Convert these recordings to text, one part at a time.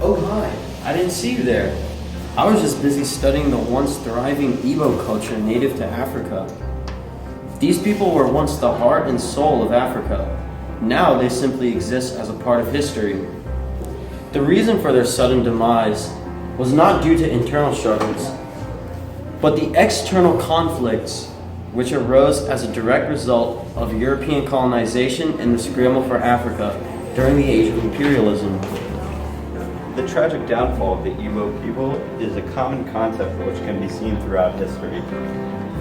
Oh, hi. I didn't see you there. I was just busy studying the once thriving Igbo culture native to Africa. These people were once the heart and soul of Africa. Now they simply exist as a part of history. The reason for their sudden demise was not due to internal struggles, but the external conflicts which arose as a direct result of European colonization and the scramble for Africa during the age of imperialism. The tragic downfall of the Igbo people is a common concept which can be seen throughout history.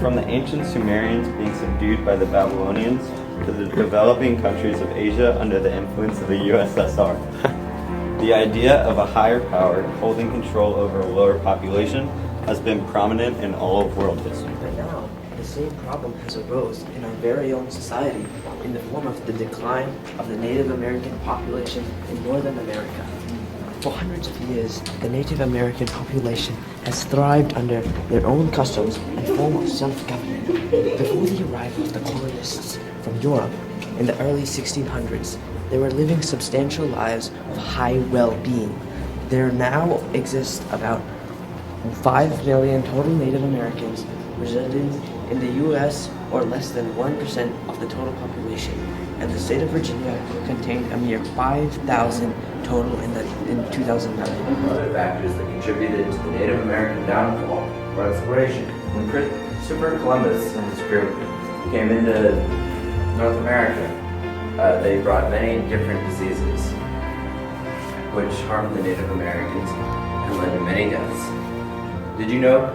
From the ancient Sumerians being subdued by the Babylonians to the developing countries of Asia under the influence of the USSR. The idea of a higher power holding control over a lower population has been prominent in all of world history. But now, the same problem has arose in our very own society in the form of the decline of the Native American population in Northern America. For hundreds of years, the Native American population has thrived under their own customs and form of self-government. Before the arrival of the colonists from Europe in the early 1600s, they were living substantial lives of high well-being. There now exist about 5 million total Native Americans residing in the U.S., or less than 1% of the total population, and the state of Virginia contained a mere 5,000 total in 2009. Other factors that contributed to the Native American downfall were exploration. When Christopher Columbus and his group came into North America, they brought many different diseases which harmed the Native Americans and led to many deaths. Did you know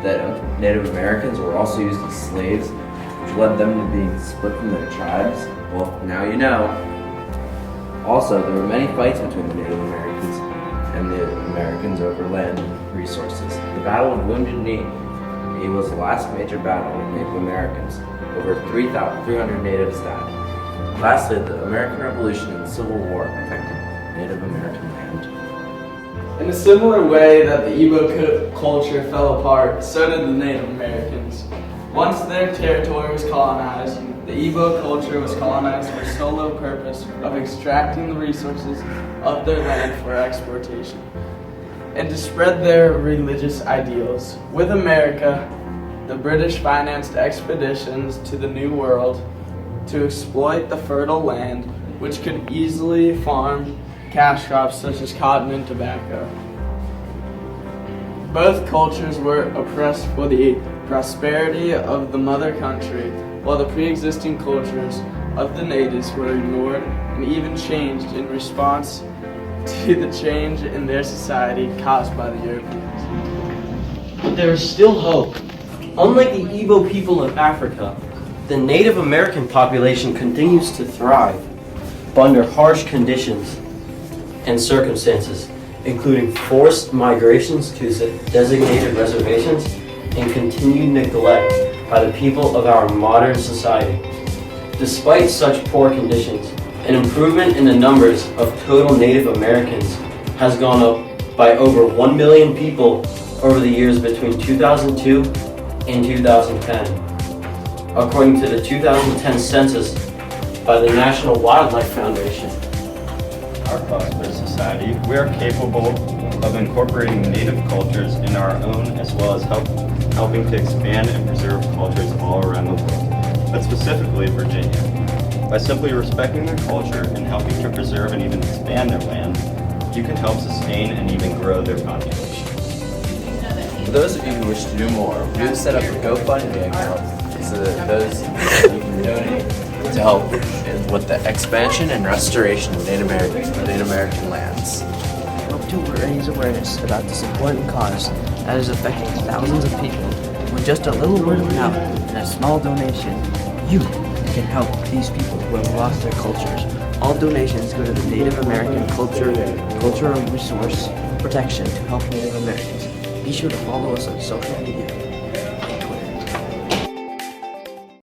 that Native Americans were also used as slaves, which led them to being split from their tribes? Well, now you know. Also, there were many fights between the Native Americans and the Americans over land resources. The Battle of Wounded Knee was the last major battle of Native Americans. Over 300 natives died. Lastly, the American Revolution and the Civil War affected Native American land. In a similar way that the Igbo culture fell apart, so did the Native Americans. Once their territory was colonized, the Igbo culture was colonized for the sole purpose of extracting the resources of their land for exportation and to spread their religious ideals. With America, the British financed expeditions to the New World to exploit the fertile land, which could easily farm cash crops such as cotton and tobacco. Both cultures were oppressed for the prosperity of the mother country, while the pre-existing cultures of the natives were ignored and even changed in response to the change in their society caused by the Europeans. But there is still hope. Unlike the Igbo people of Africa, the Native American population continues to thrive, but under harsh conditions and circumstances, including forced migrations to designated reservations and continued neglect by the people of our modern society. Despite such poor conditions, an improvement in the numbers of total Native Americans has gone up by over 1 million people over the years between 2002 and 2010, according to the 2010 census by the National Wildlife Foundation. Our prosperous society, we are capable of incorporating native cultures in our own as well as helping to expand and preserve cultures all around the world, but specifically Virginia. By simply respecting their culture and helping to preserve and even expand their land, you can help sustain and even grow their population. For those of you who wish to do more, we have set up a GoFundMe account so that those you can donate to help with the expansion and restoration of Native American lands. Help to raise awareness about this important cause that is affecting thousands of people. With just a little word of mouth and a small donation, you can help these people who have lost their cultures. All donations go to the Native American Cultural Resource Protection to help Native Americans. Be sure to follow us on social media.